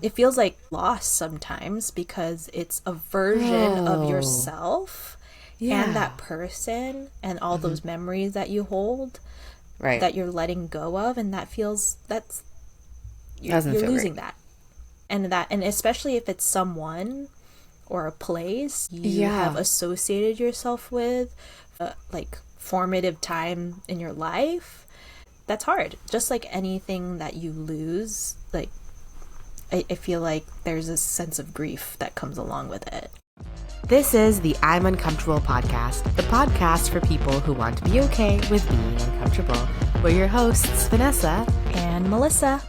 It feels like loss sometimes because it's a version of Oh, yourself and yeah. that person and all Hmm. those memories that you hold Right. that you're letting go of, and that's Doesn't you're feel great. losing that. And especially if it's someone or a place you have Yeah. associated yourself with, like formative time in your life, that's hard. Just like anything that you lose, like I feel like there's a sense of grief that comes along with it. This is the I'm Uncomfortable podcast, the podcast for people who want to be okay with being uncomfortable. We're your hosts, Vanessa. And Melissa.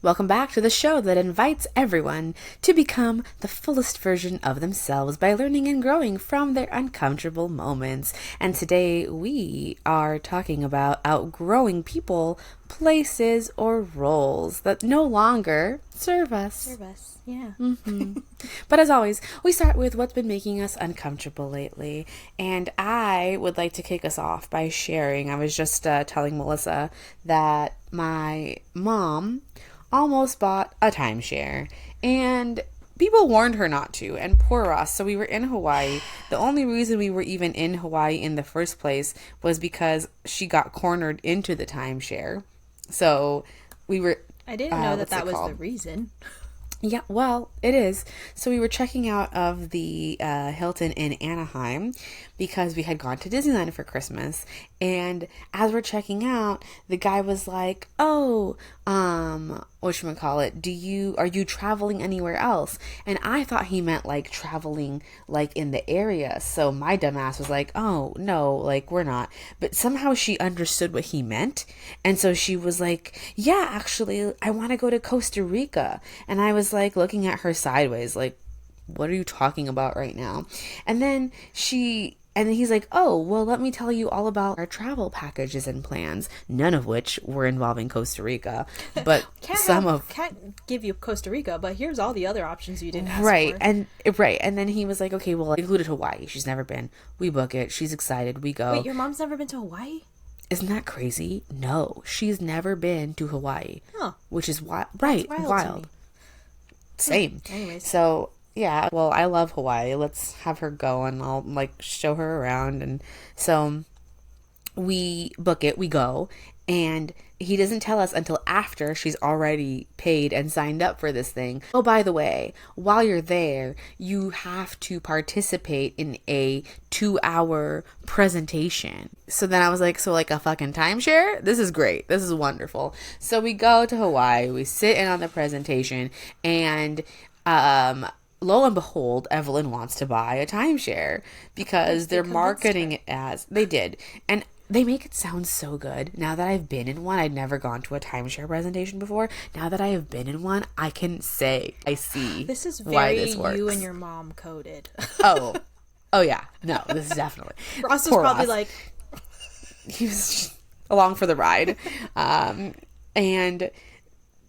Welcome back to the show that invites everyone to become the fullest version of themselves by learning and growing from their uncomfortable moments. And today we are talking about outgrowing people, places, or roles that no longer serve us. Service, yeah. But as always, we start with what's been making us uncomfortable lately. And I would like to kick us off by sharing. I was just telling Melissa that my mom almost bought a timeshare. And people warned her not to, and poor us. So we were in Hawaii. The only reason we were even in Hawaii in the first place was because she got cornered into the timeshare. So we were, I didn't know that what's it that was the called? reason. Yeah, well, it is. So we were checking out of the Hilton in Anaheim because we had gone to Disneyland for Christmas. And as we're checking out, the guy was like, "Oh, whatchamacallit, are you traveling anywhere else?" And I thought he meant like traveling like in the area. So my dumbass was like, "Oh, no, like we're not." But somehow she understood what he meant. And so she was like, "Yeah, actually, I want to go to Costa Rica." And I was like looking at her sideways, like, "What are you talking about right now?" And then he's like, "Oh, well, let me tell you all about our travel packages and plans," none of which were involving Costa Rica, but some of Can't give you Costa Rica, but here's all the other options you didn't ask right. for. And then he was like, "Okay, well, I included Hawaii. She's never been. We book it. She's excited. We Wait, go." your mom's never been to Hawaii? Isn't that crazy? No, she's never been to Hawaii, Huh. which is wild. That's Right, wild to me. wild. Same. Anyways. So yeah, well, I love Hawaii. Let's have her go, and I'll like show her around. And so we book it, we go, and he doesn't tell us until after she's already paid and signed up for this thing. Oh, by the way, while you're there, you have to participate in a 2-hour presentation. So then I was like, so like a fucking timeshare? This is great. This is wonderful. So we go to Hawaii, we sit in on the presentation, and lo and behold, Evelyn wants to buy a timeshare because They they're convinced marketing her. it as they did. And they make it sound so good. Now that I've been in one, I'd never gone to a timeshare presentation before. Now that I have been in one, I can say I see This is why very this you and works. your mom coded. Oh, oh yeah. No, this is definitely Ross was poor probably Ross. like, He was just along for the ride, and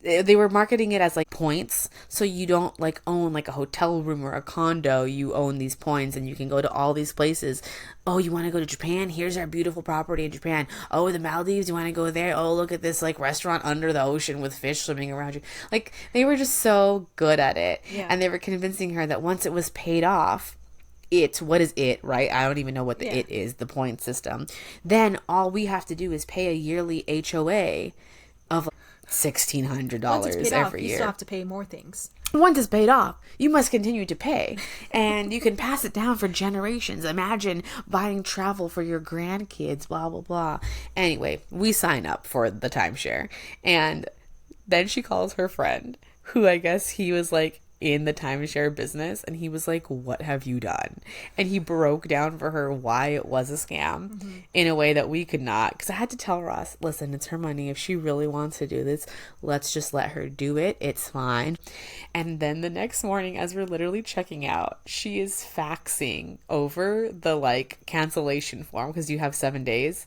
they were marketing it as like points, so you don't like own like a hotel room or a condo. You own these points and you can go to all these places. Oh, you want to go to Japan? Here's our beautiful property in Japan. Oh, the Maldives, you want to go there? Oh, look at this like restaurant under the ocean with fish swimming around you. Like they were just so good at it. yeah. And they were convincing her that once it was paid off, what is it, right? I don't even know what the Yeah. it is, the point system. Then all we have to do is pay a yearly HOA of Once it's $1,600 paid off, every you still year. have to pay more things. Once it's paid off, you must continue to pay. And you can pass it down for generations. Imagine buying travel for your grandkids, blah, blah, blah. Anyway, we sign up for the timeshare. And then she calls her friend, who I guess he was like in the timeshare business, and he was like, "What have you done?" And he broke down for her why it was a scam in a way that we could not, because I had to tell Ross, "Listen, it's her money. If she really wants to do this, let's just let her do it. It's fine." And then the next morning, as we're literally checking out, she is faxing over the like cancellation form, because you have 7 days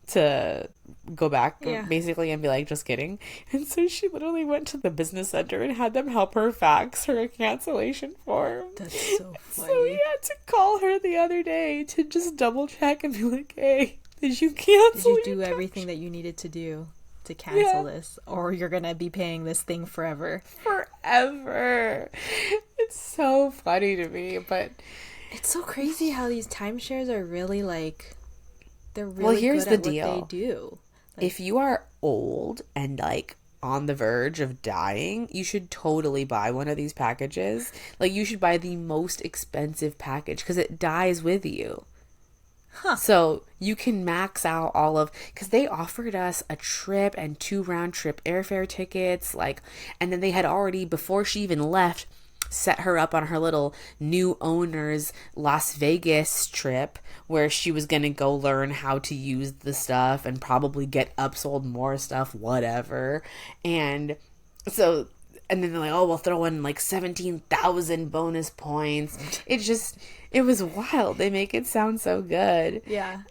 to go back Yeah. basically and be like, "Just kidding." And so she literally went to the business center and had them help her fax her cancellation form. That's so So funny. we had to call her the other day to just double check and be like, "Hey, did you cancel Did you do your everything that you needed to do? to cancel this, or you're gonna be paying this thing forever. Forever. It's so funny to me, but it's so crazy how these timeshares are really like, they're really well, here's good at the deal. what they do. Like, if you are old and like on the verge of dying, you should totally buy one of these packages. Like, you should buy the most expensive package because it dies with you. So you can max out all of, because they offered us a trip and 2 round-trip airfare tickets, like, and then they had already, before she even left, set her up on her little new owner's Las Vegas trip where she was going to go learn how to use the stuff and probably get upsold more stuff, whatever. And so, and then they're like, oh, we'll throw in like 17,000 bonus points. It was wild. They make it sound so good. Yeah.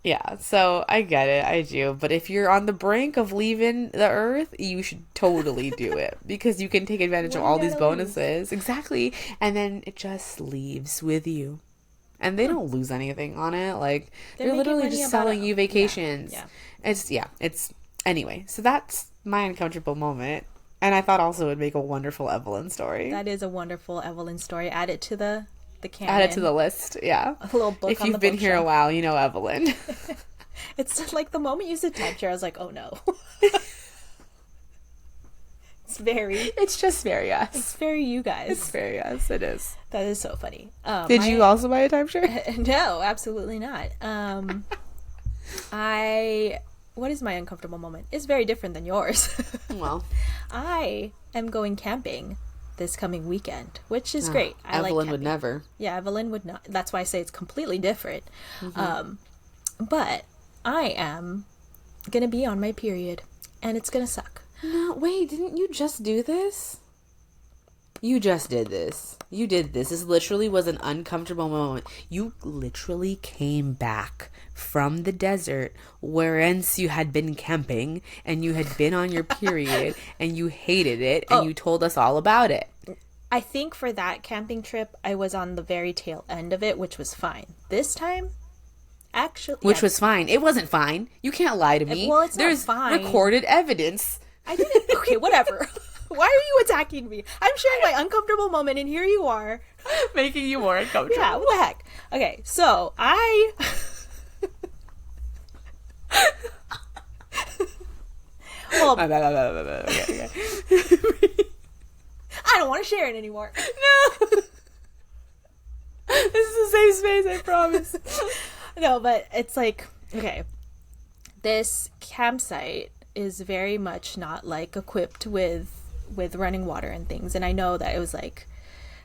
Yeah, so I get it. I do. But if you're on the brink of leaving the earth, you should totally do it because you can take advantage of all these bonuses. Exactly. And then it just leaves with you. And they don't lose anything on it. Like, they're literally just selling you vacations. Yeah. It's anyway. So that's my uncomfortable moment. And I thought also it would make a wonderful Evelyn story. That is a wonderful Evelyn story. Add it to the canon. Add it to the list, yeah. A little book. If you've been here a while, you know Evelyn. It's like the moment you said timeshare, I was like, oh no. It's just very us. It's very you guys. It's very us. It is. That is so funny. Did you also buy a timeshare? No, absolutely not. What is my uncomfortable moment? It's very different than yours. Well, I am going camping this coming weekend, which is great. Evelyn would never. Yeah, Evelyn would not. That's why I say it's completely different. But I am gonna be on my period, and it's gonna suck. No, wait, didn't you just do this? You just did this. You did this. This literally was an uncomfortable moment. You literally came back from the desert whereas you had been camping and you had been on your period and you hated it and you told us all about it. I think for that camping trip, I was on the very tail end of it, which was fine. This time, actually... Which was fine. It wasn't fine. You can't lie to me. Well, it's not fine. There's recorded evidence. I didn't... Okay, whatever. Why are you attacking me? I'm sharing my uncomfortable moment, and here you are. Making you more uncomfortable. Yeah, what the heck? Okay, so I... Well... Okay. I don't want to share it anymore. No! This is a safe space, I promise. No, but it's like... Okay. This campsite is very much not, like, equipped with running water and things, and I know that it was like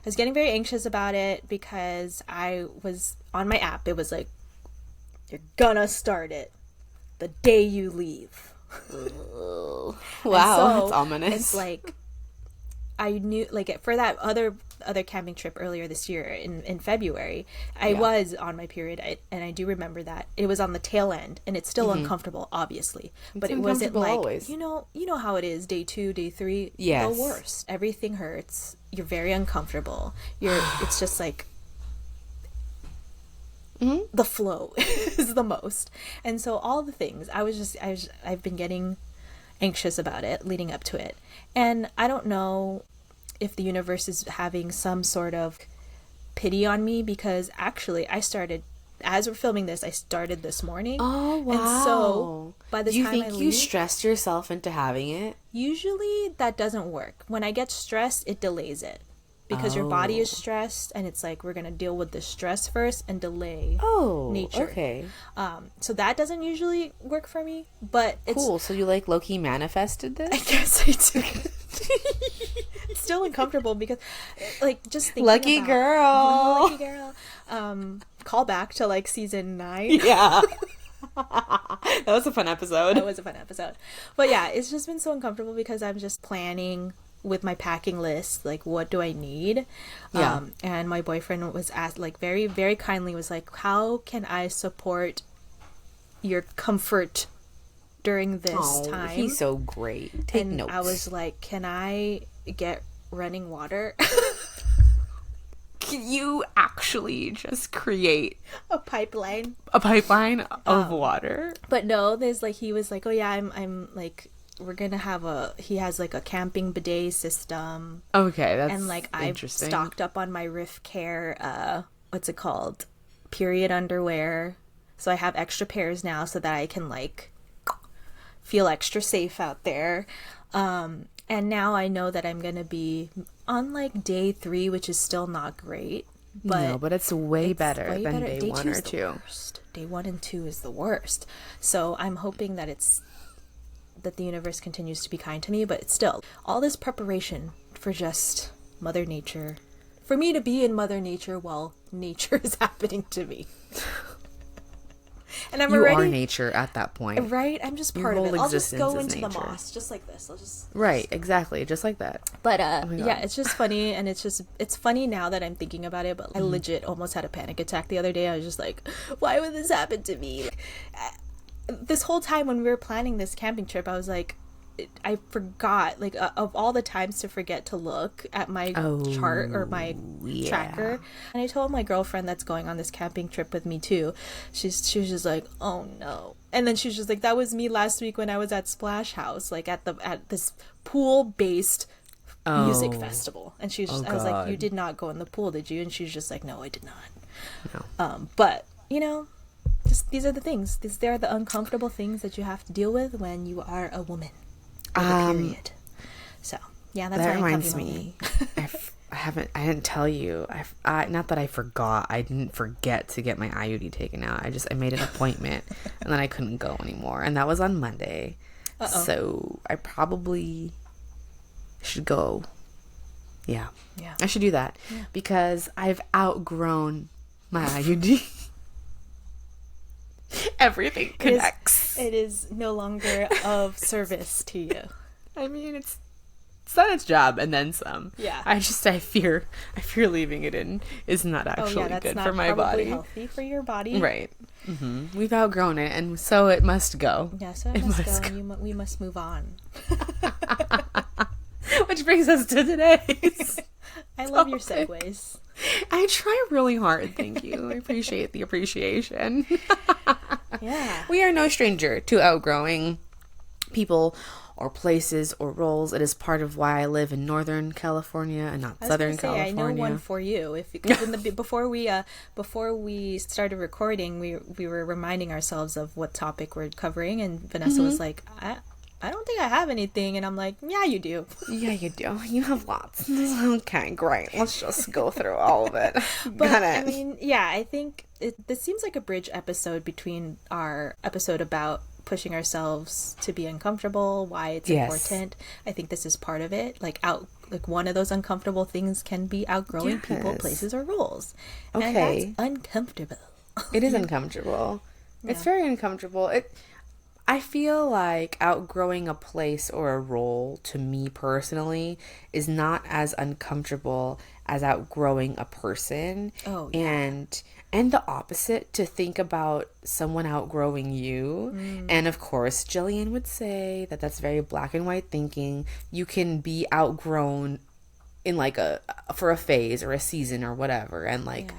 I was getting very anxious about it because I was on my app, it was like, you're gonna start it the day you leave. Wow, so that's ominous. It's like I knew, like, for that other camping trip earlier this year in February, I was on my period, and I do remember that it was on the tail end, and it's still uncomfortable, obviously, but it wasn't like always. you know how it is, day 2, day 3, yes, the worst. Everything hurts. You're very uncomfortable. It's just like the flow is the most, and so all the things I've been getting anxious about it leading up to it, and I don't know if the universe is having some sort of pity on me, because actually as we're filming this, I started this morning. Oh, wow. And so by the time I leave... Do you think you stressed yourself into having it? Usually that doesn't work. When I get stressed, it delays it. Because your body is stressed, and it's like, we're going to deal with the stress first and delay nature. Okay. So that doesn't usually work for me, but it's... Cool, so you, like, low-key manifested this? I guess I do. It's still uncomfortable because, like, just thinking Lucky girl. Call back to, like, season 9. Yeah. That was a fun episode. But yeah, it's just been so uncomfortable because I'm just planning with my packing list, like, what do I need? And my boyfriend was asked, like, very, very kindly was like, how can I support your comfort during this time? He's so great. Take notes. I was like, can I get running water? Can you actually just create a pipeline of water? But no, there's like, he was like, oh yeah, I'm like, we're gonna have he has like a camping bidet system. Okay, that's and like I've interesting. stocked up on my Riff Care what's it called, period underwear, so I have extra pairs now so that I can like feel extra safe out there. And now I know that I'm gonna be on like day 3, which is still not great, but it's way better way than better. day 1 or the 2. worst. Day 1 and 2 is the worst. So I'm hoping that the universe continues to be kind to me, but still, all this preparation for just Mother Nature, for me to be in Mother Nature while nature is happening to me. And I'm You already are nature at that point. right. I'm just part Your of it. whole I'll just go existence is into the nature. moss, just like this. I'll just Right, exactly, just like that. But my God. yeah, it's just funny, and it's funny now that I'm thinking about it. But I legit almost had a panic attack the other day. I was just like, why would this happen to me? Like, this whole time when we were planning this camping trip, I was like, I forgot, like, of all the times to forget to look at my chart or my tracker. And I told my girlfriend that's going on this camping trip with me too. She was just like, oh no. And then she was just like, that was me last week when I was at Splash House, like at this pool based music festival. And she was just, I was like, you did not go in the pool, did you? And she was just like, no, I did not. No. But you know, these are the things. They are the uncomfortable things that you have to deal with when you are a woman. Period. So yeah, that's that my reminds uncomfy me. moment. I didn't tell you. Not that I forgot. I didn't forget to get my IUD taken out. I made an appointment, and then I couldn't go anymore. And that was on Monday. So I probably should go. Yeah. I should do that because I've outgrown my IUD. Everything connects. It is no longer of service to you. I mean, it's done its job and then some. Yeah. I fear leaving it in is not actually that's good not for my probably body. healthy for your body. Right. We've outgrown it, and so it must go. Yeah, so it must go. And we must move on. Which brings us to today's. I love your segues. I try really hard. Thank you. I appreciate the appreciation. Yeah. We are no stranger to outgrowing people or places or roles. It is part of why I live in Northern California and not Southern California. I know one for you. Because before we started recording, we were reminding ourselves of what topic we're covering, and Vanessa was like, I don't think I have anything, and I'm like, yeah, you do. Yeah, you do. You have lots. Okay, great. Let's just go through all of it. But I mean, yeah, I think this seems like a bridge episode between our episode about pushing ourselves to be uncomfortable, why it's important. I think this is part of it. Like one of those uncomfortable things can be outgrowing people, places, or roles. Okay. And that's uncomfortable. It is uncomfortable. Yeah. It's very uncomfortable. I feel like outgrowing a place or a role, to me personally, is not as uncomfortable as outgrowing a person. Oh, yeah. And the opposite, to think about someone outgrowing you. And of course, Jillian would say that that's very black and white thinking. You can be outgrown in like for a phase or a season or whatever. And like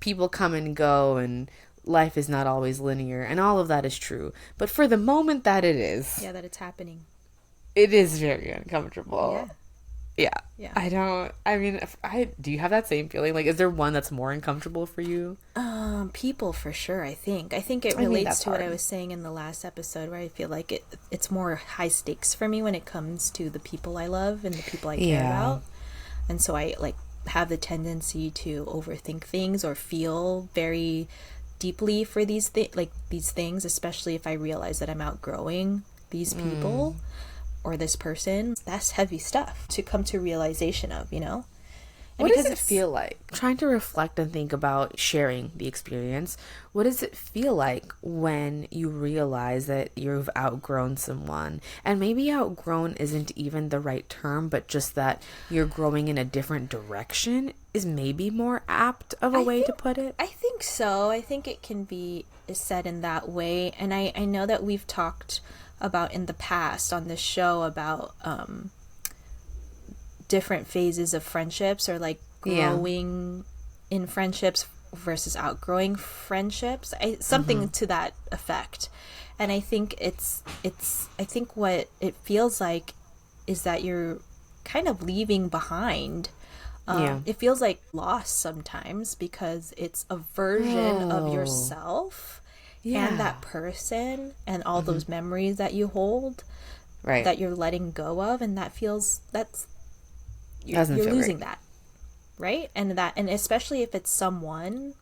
people come and go, and life is not always linear, and all of that is true. But for the moment that it is, that it's happening, it is very uncomfortable. Yeah. Do you have that same feeling? Like, is there one that's more uncomfortable for you? People for sure. I think it relates to what I was saying in the last episode, where I feel like it's more high stakes for me when it comes to the people I love and the people I care about. And so I like have the tendency to overthink things or feel very deeply for these things, especially if I realize that I'm outgrowing these people or this person. That's heavy stuff to come to realization of, you know? What does it feel like? Trying to reflect and think about sharing the experience. What does it feel like when you realize that you've outgrown someone? And maybe outgrown isn't even the right term, but just that you're growing in a different direction is maybe more apt of a way to put it. I think so. I think it can be said in that way. And I know that we've talked about in the past on this show about different phases of friendships, or like growing in friendships versus outgrowing friendships, something to that effect. And I think I think what it feels like is that you're kind of leaving behind. Yeah. It feels like loss sometimes because it's a version of Oh, yourself and yeah. that person and all Hmm. those memories that you hold Right. that you're letting go of, and that's Doesn't you're feel losing great. that, right? And especially if it's someone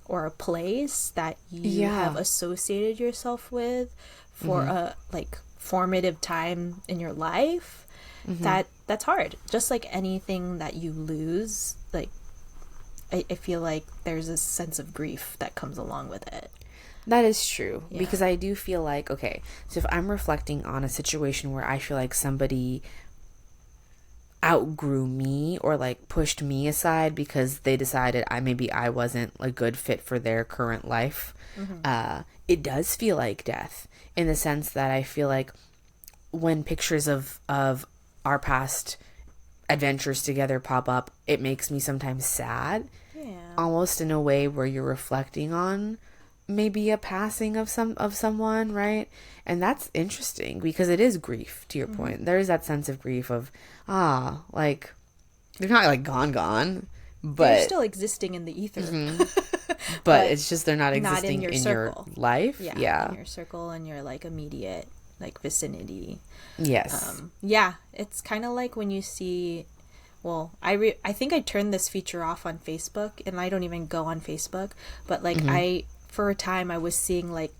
or a place that you have Yeah. associated yourself with for Hmm. a like formative time in your life, Hmm. that's hard. Just like anything that you lose, like I feel like there's a sense of grief that comes along with it. That is true Yeah. because I do feel like, okay, so if I'm reflecting on a situation where I feel like somebody outgrew me or like pushed me aside because they decided I wasn't a good fit for their current life, Mm-hmm. it does feel like death in the sense that I feel like when pictures of our past adventures together pop up, it makes me sometimes sad, Yeah. almost in a way where you're reflecting on maybe a passing of someone, right? And that's interesting because it is grief, to your Mm-hmm. point. There is that sense of grief of like they're not like gone, They're but still existing in the ether, mhm, but but it's just they're not not in existing your in your circle. life. Yeah, in Yeah. your circle and your like immediate like vicinity. Yes. Yeah, it's kind of like when you see. Well, I think I turned this feature off on Facebook, and I don't even go on Facebook. But like Hmm. I, for a time, I was seeing like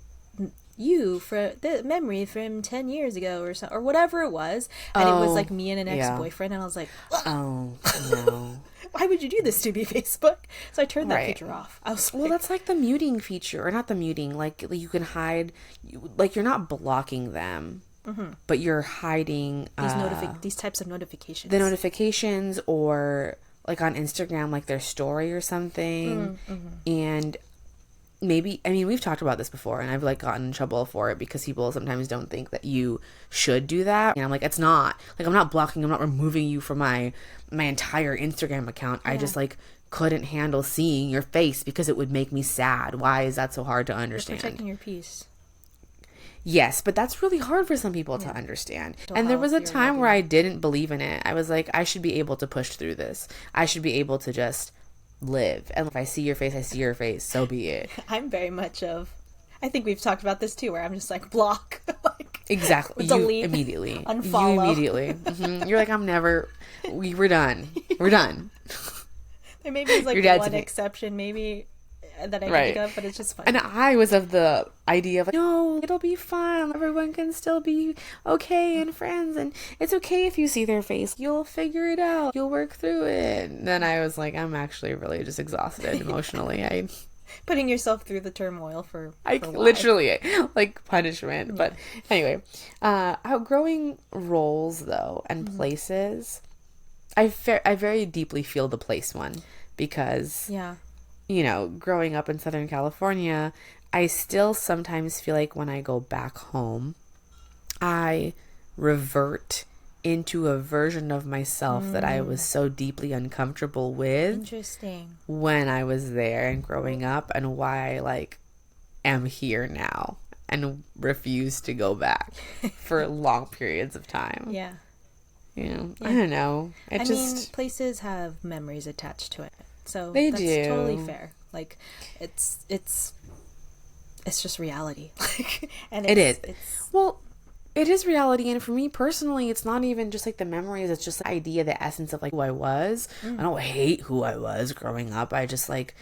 you for the memory from 10 years ago or so or whatever it was, and it was Oh, like me and an ex yeah. boyfriend, and I was like, Oh, no. why would you do this to me, Facebook? So I turned that Right. feature off. I was Well, like, that's like the muting feature, or not the muting. Like you can hide, like you're not blocking them, but you're hiding these types of the notifications. notifications, or like on Instagram, like their story or something. And maybe, I mean, we've talked about this before, and I've like gotten in trouble for it because people sometimes don't think that you should do that. And I'm like, it's not like I'm not blocking, I'm not removing you from my entire Instagram account. I Yeah, just like couldn't handle seeing your face because it would make me sad. Why is that so hard to you're understand? protecting your peace, Yes, but that's really hard for some people to yeah, understand. mental And there was health, a your time where well-being. I didn't believe in it. I was like, I should be able to push through this. I should be able to just live. And if I see your face, I see your face. So be it. I'm very much of. I think we've talked about this too, where I'm just like block, like Exactly. You delete, immediately. You unfollow. immediately. You're like, I'm never. We're done. We're done. There maybe is You're like dead to one me. exception, maybe that I can think Right. of, but it's just And funny. I was of the idea of like, no, it'll be fine. Everyone can still be okay and friends, and it's okay if you see their face. You'll figure it out. You'll work through it. And then I was like, I'm actually really just exhausted emotionally. Putting yourself through the turmoil I for why? literally like punishment. Yeah. But anyway, outgrowing roles though and Mm-hmm. places, I very deeply feel the place one because Yeah. growing up in Southern California, I still sometimes feel like when I go back home, I revert into a version of myself that I was so deeply uncomfortable with Interesting. when I was there and growing up, and why I like am here now and refuse to go back for long periods of time. Yeah. I Yeah. don't know. It I mean, just places have memories attached to it, so they that's totally do. fair. Like, it's it's just reality. Like, and It is. it's Well, it is reality, and for me personally, it's not even just like the memories, it's just the idea, the essence of like who I was. I don't hate who I was growing up. I just like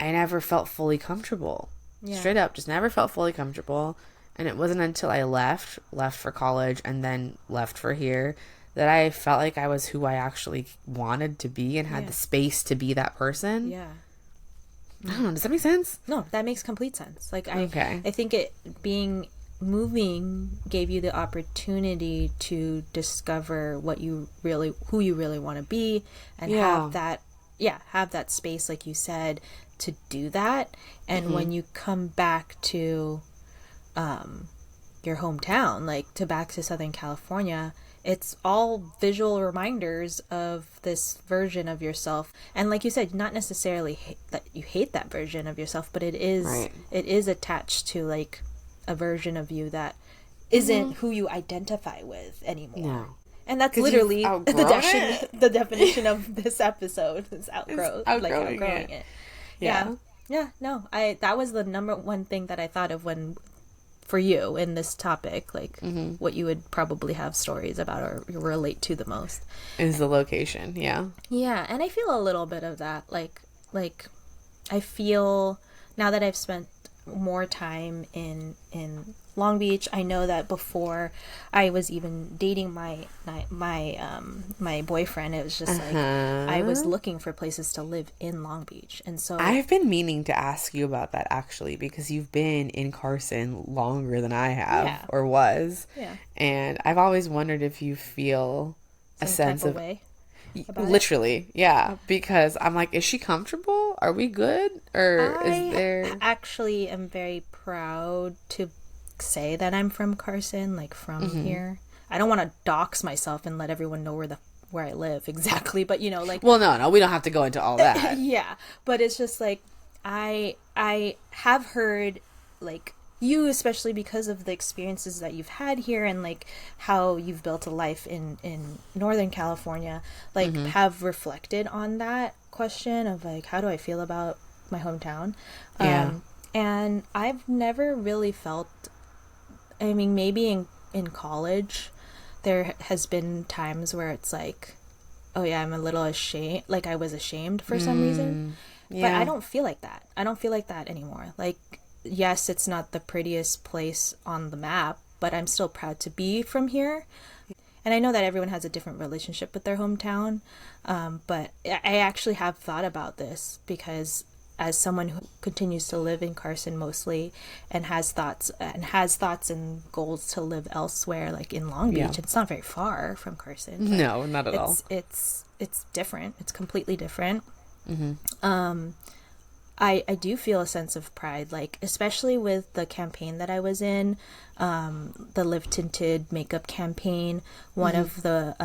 I never felt fully comfortable. yeah, Straight up, just never felt fully comfortable. And it wasn't until I left for college and then left for here that I felt like I was who I actually wanted to be and had yeah, the space to be that person. yeah. I don't know, does that make sense? No, that makes complete sense. Like Okay. I think it being moving gave you the opportunity to discover who you really want to be, and Yeah. have that space, like you said, to do that. And when you come back to your hometown, like back to Southern California, it's all visual reminders of this version of yourself. And like you said, not necessarily that you hate that version of yourself, but Right. it is attached to like a version of you that isn't who you identify with anymore. No. And that's 'Cause literally you've outgrown the definition of this episode is outgrowing it. Yeah. No, that was the number one thing that I thought of when, for you in this topic, like what you would probably have stories about or relate to the most is the location. Yeah. Yeah, and I feel a little bit of that. Like I feel now that I've spent more time in Long Beach. I know that before I was even dating my boyfriend, it was just like I was looking for places to live in Long Beach, and so I've been meaning to ask you about that actually, because you've been in Carson longer than I have, or was. Yeah. And I've always wondered if you feel a sense type of way. Literally, yeah. Because I'm like, is she comfortable? Are we good? Or is there... I actually am very proud to say that I'm from Carson, like from here. I don't want to dox myself and let everyone know where I live exactly, but you know, like... Well, no, we don't have to go into all that. Yeah, but it's just like, I have heard, like, you, especially because of the experiences that you've had here and like how you've built a life in Northern California, like have reflected on that question of like, how do I feel about my hometown? And I've never really felt, I mean, maybe in college there has been times where it's like, oh yeah, I'm a little ashamed, like I was ashamed for some reason, but I don't feel like that. I don't feel like that anymore. Like, yes, it's not the prettiest place on the map, but I'm still proud to be from here. And I know that everyone has a different relationship with their hometown, but I actually have thought about this because as someone who continues to live in Carson mostly and has thoughts and goals to live elsewhere, like in Long Beach, it's not very far from Carson. No, not at all. It's different. It's completely different. I do feel a sense of pride, like especially with the campaign that I was in, the Live Tinted makeup campaign. One of the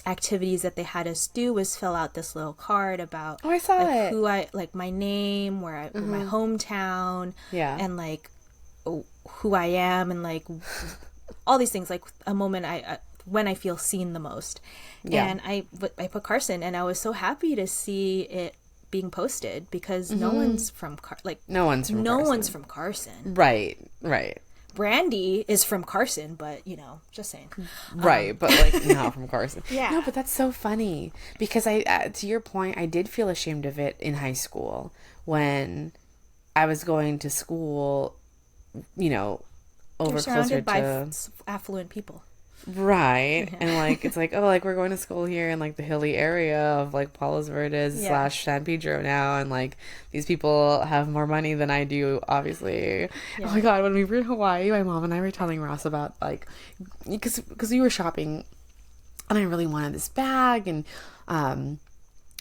activities that they had us do was fill out this little card about I saw like, it. who I like, my name, my hometown, and like who I am, and like all these things, like a moment when I feel seen the most. And I put Carson, and I was so happy to see it being posted because no one's from Carson. Right. Brandy is from Carson, but you know, just saying. Right, but like not from Carson. Yeah. No, but that's so funny because I, to your point, I did feel ashamed of it in high school when I was going to school, you know, You're surrounded by affluent people. Right. And like it's like, oh, like we're going to school here in like the hilly area of like Palos Verdes / San Pedro now, and like these people have more money than I do, obviously. Oh my god, when we were in Hawaii, my mom and I were telling Ross about like because we were shopping and I really wanted this bag, and my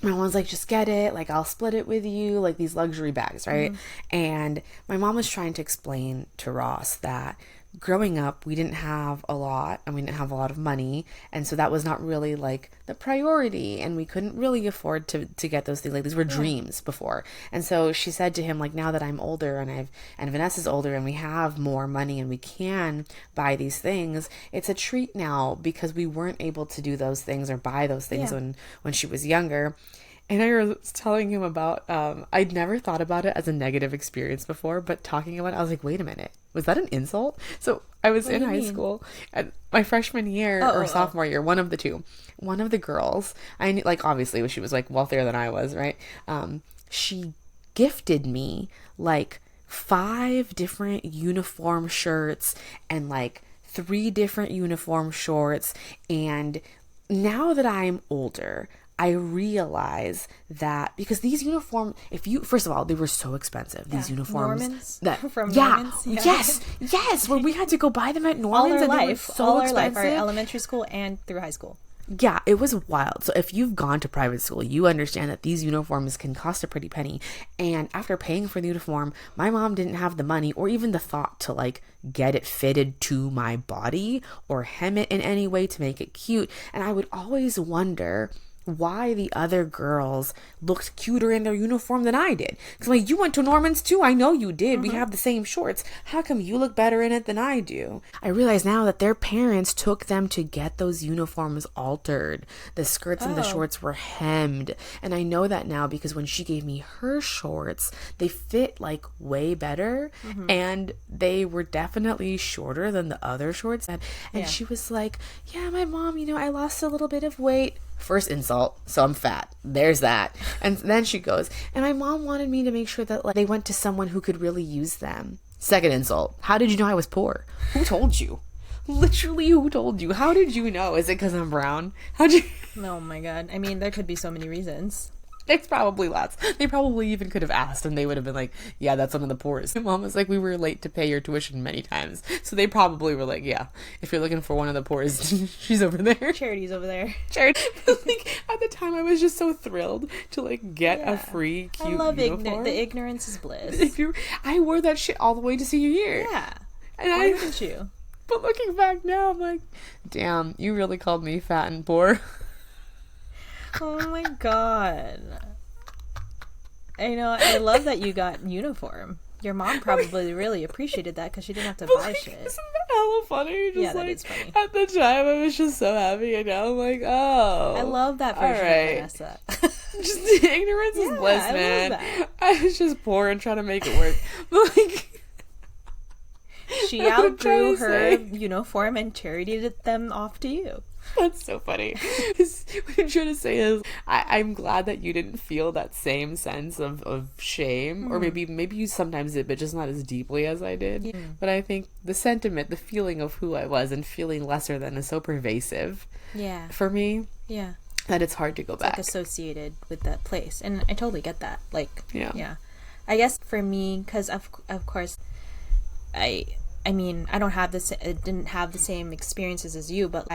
mom was like, just get it, like I'll split it with you, like these luxury bags, right? And my mom was trying to explain to Ross that growing up, we didn't have a lot, and we didn't have a lot of money, and so that was not really like the priority, and we couldn't really afford to get those things. Like these were dreams before. And so she said to him, like, now that I'm older and Vanessa's older and we have more money and we can buy these things, it's a treat now because we weren't able to do those things or buy those things when she was younger. And I was telling him about, I'd never thought about it as a negative experience before, but talking about it, I was like, wait a minute, was that an insult? So I was in high school, and my freshman year or sophomore year, one of the two, one of the girls, I knew, like, obviously she was like wealthier than I was, right? She gifted me like 5 different uniform shirts and like 3 different uniform shorts. And now that I'm older, I realize that because these uniforms, first of all, they were so expensive. These uniforms, Norman's? Norman's? Yes, where we had to go buy them at Norman's, all our life, our expensive. Elementary school and through high school. Yeah, it was wild. So if you've gone to private school, you understand that these uniforms can cost a pretty penny. And after paying for the uniform, my mom didn't have the money or even the thought to like get it fitted to my body or hem it in any way to make it cute. And I would always wonder, why the other girls looked cuter in their uniform than I did. Because like, you went to Norman's too. I know you did. We have the same shorts. How come you look better in it than I do? I realize now that their parents took them to get those uniforms altered. The skirts and the shorts were hemmed. And I know that now because when she gave me her shorts, they fit like way better. And they were definitely shorter than the other shorts. And she was like, yeah, my mom, I lost a little bit of weight. First insult, so I'm fat. There's that. And then she goes, and my mom wanted me to make sure that like they went to someone who could really use them. Second insult, how did you know I was poor? Who told you? Literally, who told you? How did you know? Is it because I'm brown? How'd you? Oh my god. I mean, there could be so many reasons. There's probably lots. They probably even could have asked and they would have been like, yeah, that's one of the poorest. My mom was like, we were late to pay your tuition many times. So they probably were like, yeah, if you're looking for one of the poorest, she's over there. Charity's over there. Charity. Like, at the time, I was just so thrilled to like get a free, cute I love uniform. the ignorance is bliss. I wore that shit all the way to senior year. Yeah. And Why wouldn't you? But looking back now, I'm like, damn, you really called me fat and poor. Oh my god. I love that you got uniform. Your mom probably really appreciated that because she didn't have to buy shit. Isn't that hella funny? Just, Yeah, that is funny. At the time, I was just so happy, and now I'm like, oh. I love that version of Vanessa. Just ignorance is bliss, I man. love that. I was just poor and trying to make it work. But, like, She what I'm outgrew trying to her say. uniform and charityed them off to you. That's so funny. What I'm trying to say is, I'm glad that you didn't feel that same sense of shame, or maybe you sometimes did, but just not as deeply as I did. Yeah. But I think the sentiment, the feeling of who I was and feeling lesser than is so pervasive Yeah. for me Yeah. that it's hard to go back. Like associated with that place. And I totally get that. Like, Yeah. I guess for me, because of course, I mean, I didn't have the same experiences as you, but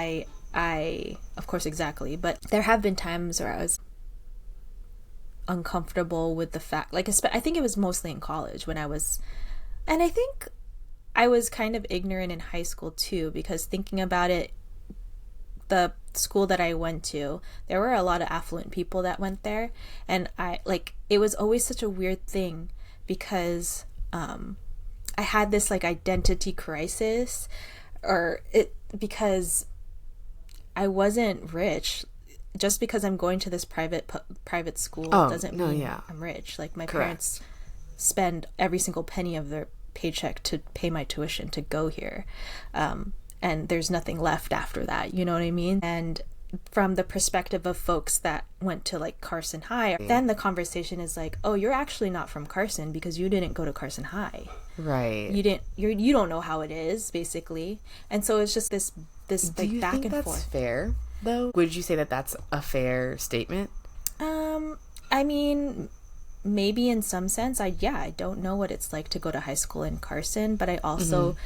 I, of course, exactly. But there have been times where I was uncomfortable with the fact, like, I think it was mostly in college when and I think I was kind of ignorant in high school too, because thinking about it, the school that I went to, there were a lot of affluent people that went there. And it was always such a weird thing because, I had this like identity crisis because I wasn't rich. Just because I'm going to this private school doesn't mean I'm rich. Like my parents spend every single penny of their paycheck to pay my tuition to go here. And there's nothing left after that. You know what I mean? And from the perspective of folks that went to like Carson High, then the conversation is like, oh, you're actually not from Carson because you didn't go to Carson High. Right. You don't know how it is, basically. And so it's just this like back and forth. That's fair though? Would you say that that's a fair statement? I mean, maybe in some sense. I don't know what it's like to go to high school in Carson, but I also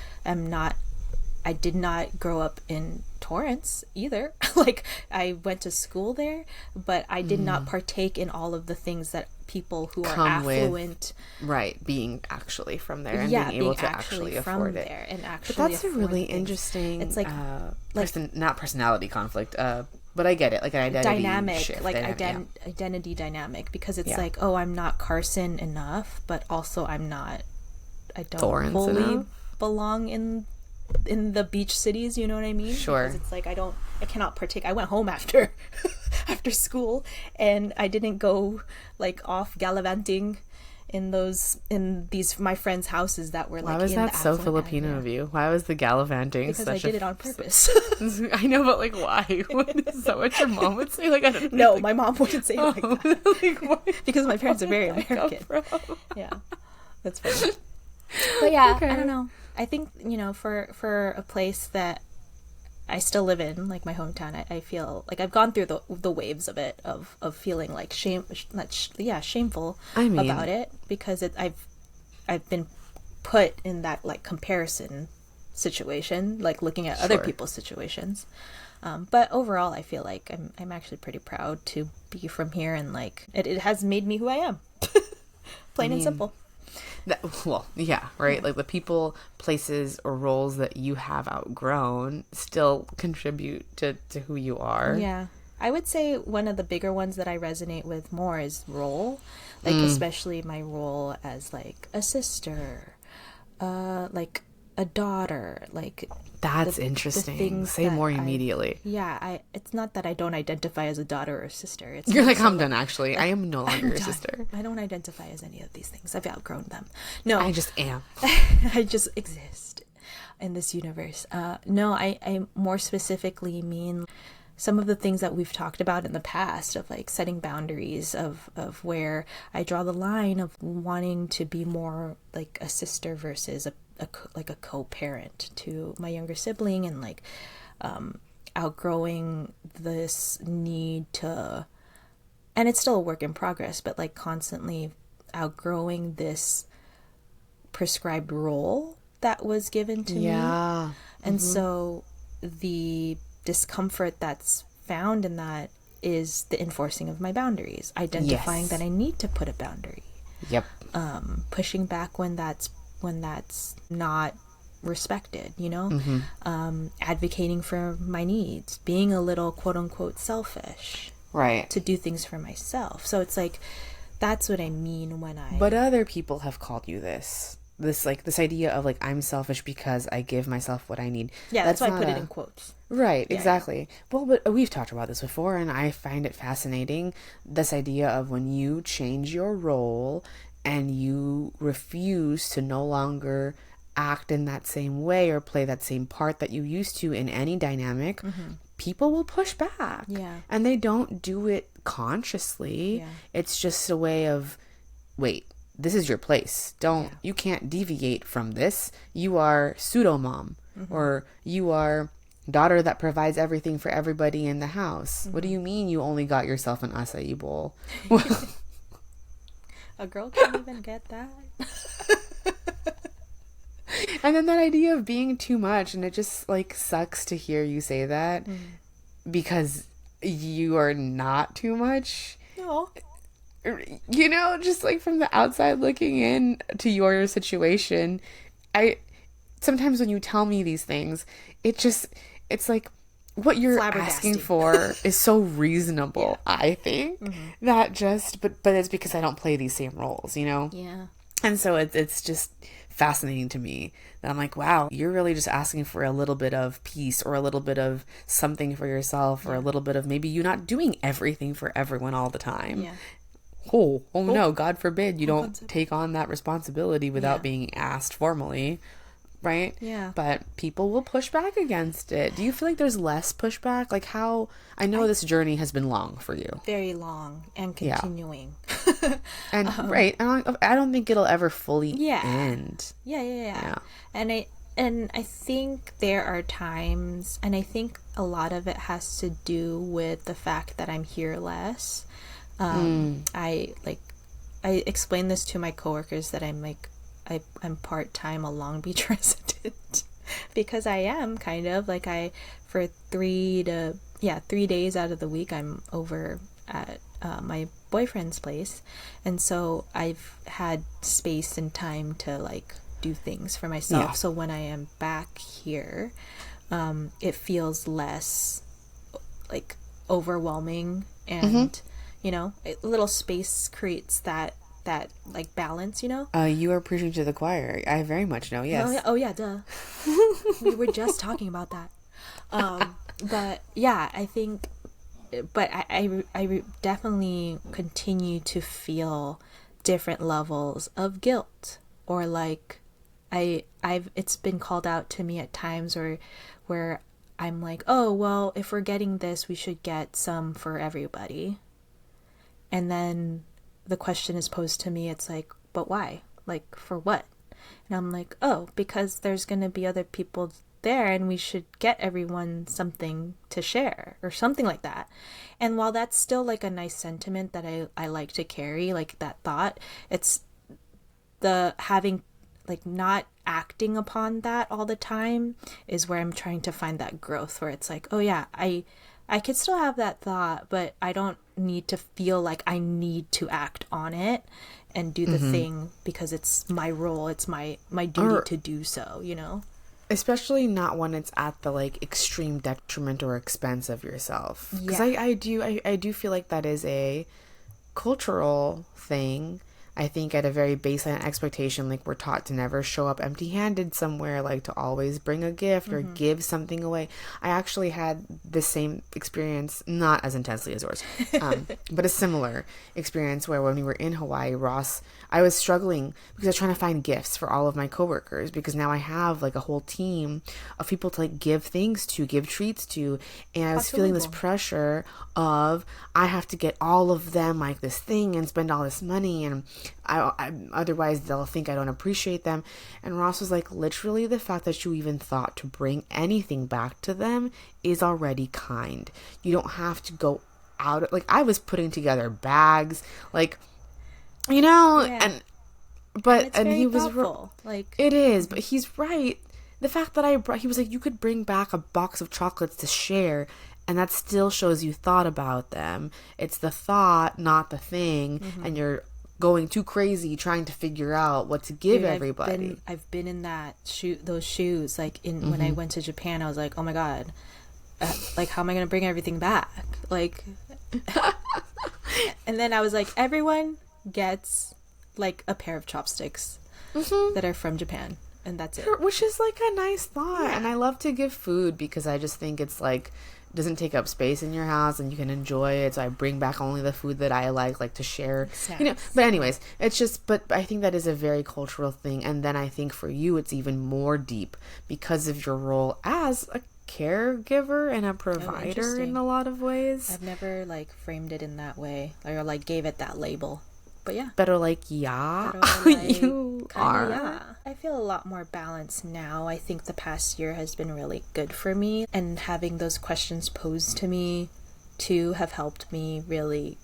I did not grow up in Torrance either. Like, I went to school there, but I did not partake in all of the things that people who are affluent being actually from there and being able to actually afford it. And actually, but that's a really interesting. It's like not personality conflict, but I get it, like an identity dynamic, shift, like identity dynamic, because it's like, oh, I'm not Carson enough, but also I don't Torrance fully enough? belong in the beach cities, you know what I mean? Sure. Because it's like I cannot partake. I went home after school, and I didn't go like off gallivanting in these my friends' houses that were like. Why was in that the so affluent Filipino area. of you? Why was the gallivanting Because such I did it on purpose. I know, but like, why? Is that what your mom would say? Like, I don't No, like, my mom wouldn't say it like that. like, what? Because my parents are very American. From? Yeah, that's funny. But yeah, Okay. I don't know. I think, for a place that I still live in, like my hometown, I feel like I've gone through the waves of it, of feeling like shameful about it, because I've been put in that like comparison situation, like looking at other people's situations. But overall, I feel like I'm actually pretty proud to be from here, and like it has made me who I am, plain and simple. Right? Like the people, places, or roles that you have outgrown still contribute to who you are. Yeah. I would say one of the bigger ones that I resonate with more is role, like especially my role as like a sister, like a daughter, like That's the interesting. things Say that more I, immediately. yeah, I, it's not that I don't identify as a daughter or sister. It's You're more like, so I'm done, actually. I like am no longer I'm your done. sister. I don't identify as any of these things. I've outgrown them. I No, just am. I just exist in this universe. No, I more specifically mean some of the things that we've talked about in the past of like setting boundaries of where I draw the line of wanting to be more like a sister versus like a co-parent to my younger sibling, and like outgrowing this need to, and it's still a work in progress, but like constantly outgrowing this prescribed role that was given to me. Yeah. And so the discomfort that's found in that is the enforcing of my boundaries, identifying that Yes. I need to put a boundary, Yep. pushing back when that's not respected, you know, advocating for my needs, being a little quote unquote selfish Right. to do things for myself. So it's like that's what I mean when But I, other people have called you this. This idea of like I'm selfish because I give myself what I need. yeah, that's why I not put it a in quotes. right, Yeah, yeah. exactly. Well, but we've talked about this before, and I find it fascinating. This idea of when you change your role and you refuse to no longer act in that same way or play that same part that you used to in any dynamic, people will push back. Yeah. And they don't do it consciously. Yeah. It's just a way of, wait, this is your place. Don't, Yeah. you can't deviate from this. You are pseudo mom, or you are daughter that provides everything for everybody in the house. What do you mean you only got yourself an acai bowl? Well, A girl can't even get that. and then that idea of being too much, and it just like sucks to hear you say that because you are not too much. No. You know, just like from the outside looking in to your situation, I sometimes when you tell me these things, it's like what you're asking Flabbergasting. for is so reasonable, I think. That just but it's because I don't play these same roles, you know? Yeah. And so it's just fascinating to me that I'm like, wow, you're really just asking for a little bit of peace or a little bit of something for yourself or a little bit of maybe you not doing everything for everyone all the time. Yeah. Oh no, God forbid you don't concept. take on that responsibility without Yeah. being asked formally, right? Yeah. But people will push back against it. Do you feel like there's less pushback? Like how I know this journey has been long for you. Very long and Yeah. continuing. And right, I don't think it'll ever fully Yeah. end. Yeah. Yeah. And I think there are times, and I think a lot of it has to do with the fact that I'm here less. I explain this to my coworkers that I'm part-time a Long Beach resident because I am kind of like for 3 days out of the week I'm over at my boyfriend's place, and so I've had space and time to like do things for myself. Yeah. So when I am back here, it feels less like overwhelming, and you know, a little space creates that like balance, you know. You are preaching to the choir. I very much know, yes. Oh yeah, duh. We were just talking about that. But yeah, I think, but I definitely continue to feel different levels of guilt, or like it's been called out to me at times where I'm like, oh well, if we're getting this, we should get some for everybody. And then the question is posed to me, it's like, but why? Like, for what? And I'm like, oh, because there's going to be other people there and we should get everyone something to share or something like that. And while that's still like a nice sentiment that I like to carry, like that thought, it's the having, like, not acting upon that all the time is where I'm trying to find that growth, where it's like, oh yeah, I could still have that thought, but I don't need to feel like I need to act on it and do the thing because it's my role, it's my duty to do so, you know? Especially not when it's at the like extreme detriment or expense of yourself. Because I do feel like that is a cultural thing. I think at a very baseline expectation, like we're taught to never show up empty-handed somewhere, like to always bring a gift or give something away. I actually had the same experience, not as intensely as yours, but a similar experience where when we were in Hawaii, I was struggling because I was trying to find gifts for all of my coworkers, because now I have like a whole team of people to like give things to, give treats to, and I was feeling this pressure of I have to get all of them like this thing and spend all this money, and I otherwise they'll think I don't appreciate them. And Ross was like, literally the fact that you even thought to bring anything back to them is already kind. You don't have to go out. Like I was putting together bags, like, you know, and he was like it is, but he's right. The fact that he was like, you could bring back a box of chocolates to share, and that still shows you thought about them. It's the thought, not the thing, and you're going too crazy trying to figure out what to give everybody. I've been in those shoes. Like when I went to Japan, I was like, oh my god, like how am I gonna bring everything back? Like, and then I was like, everyone gets like a pair of chopsticks that are from Japan, and that's it. Which is like a nice thought, and I love to give food because I just think it's like doesn't take up space in your house and you can enjoy it. So I bring back only the food that I like to share. You know, but anyways, it's just, but I think that is a very cultural thing. And then I think for you, it's even more deep because of your role as a caregiver and a provider in a lot of ways. I've never like framed it in that way or like gave it that label. But yeah. But like, you are. Yeah. I feel a lot more balanced now. I think the past year has been really good for me. And having those questions posed to me, too, have helped me really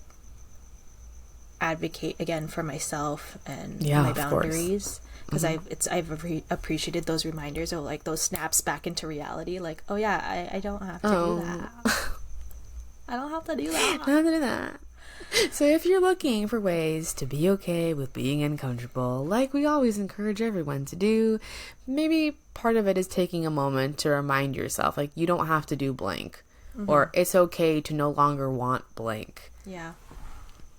advocate again for myself and my boundaries. Because I've appreciated those reminders or like those snaps back into reality. Like, oh yeah, I don't have to do that. I don't have to do that. I don't have to do that. So if you're looking for ways to be okay with being uncomfortable, like we always encourage everyone to do, maybe part of it is taking a moment to remind yourself, like, you don't have to do blank. Or it's okay to no longer want blank. Yeah.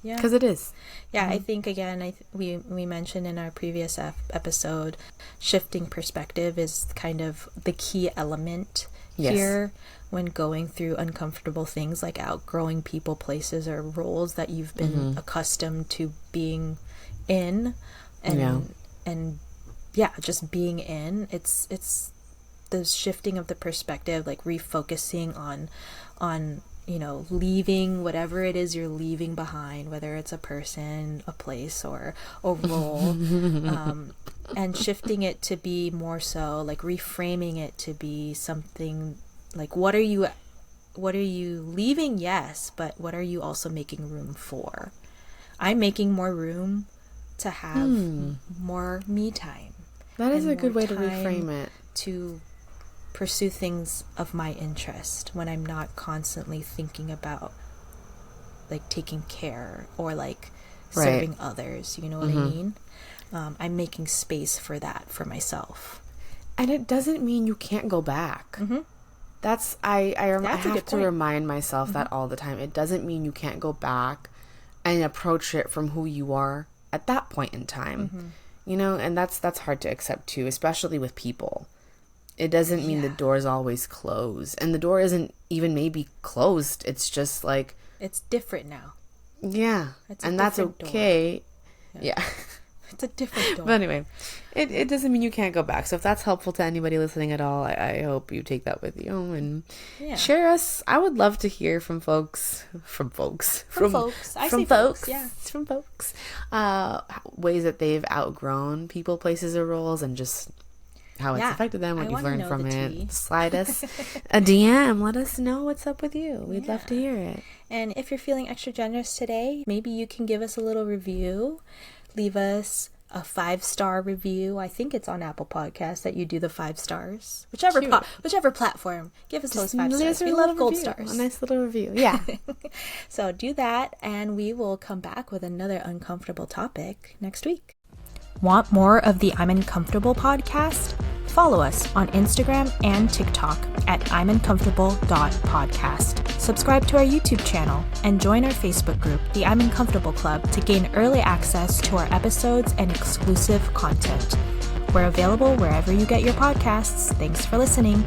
Because it is. Yeah, I think, again, we mentioned in our previous episode, shifting perspective is kind of the key element here when going through uncomfortable things like outgrowing people, places, or roles that you've been accustomed to being in, and just being in. It's the shifting of the perspective, like refocusing on you know, leaving whatever it is you're leaving behind, whether it's a person, a place, or a role, and shifting it to be more so like reframing it to be something like, what are you leaving? Yes, but what are you also making room for? I'm making more room to have more me time. That is a good way to reframe it. To pursue things of my interest when I'm not constantly thinking about like taking care or like serving others. You know what I mean? I'm making space for that for myself. And it doesn't mean you can't go back. That's I have to remind myself that all the time. It doesn't mean you can't go back and approach it from who you are at that point in time. You know, and that's hard to accept too, especially with people. It doesn't mean the door is always closed, and the door isn't even maybe closed. It's just like it's different now. Yeah, and that's okay. Yeah. It's a different door. But anyway, it doesn't mean you can't go back. So if that's helpful to anybody listening at all, I hope you take that with you and share us. I would love to hear from folks. Ways that they've outgrown people, places, or roles, and just how it's affected them, what you've learned from it. Slide us a DM. Let us know what's up with you. We'd love to hear it. And if you're feeling extra generous today, maybe you can give us a little review. Leave us a 5-star review. I think it's on Apple Podcasts that you do the 5 stars. Whichever platform. Give us those 5 stars. We love gold stars. A nice little review. Yeah. So do that, and we will come back with another uncomfortable topic next week. Want more of the I'm Uncomfortable podcast? Follow us on Instagram and TikTok at imuncomfortable.podcast. Subscribe to our YouTube channel and join our Facebook group, the I'm Uncomfortable Club, to gain early access to our episodes and exclusive content. We're available wherever you get your podcasts. Thanks for listening.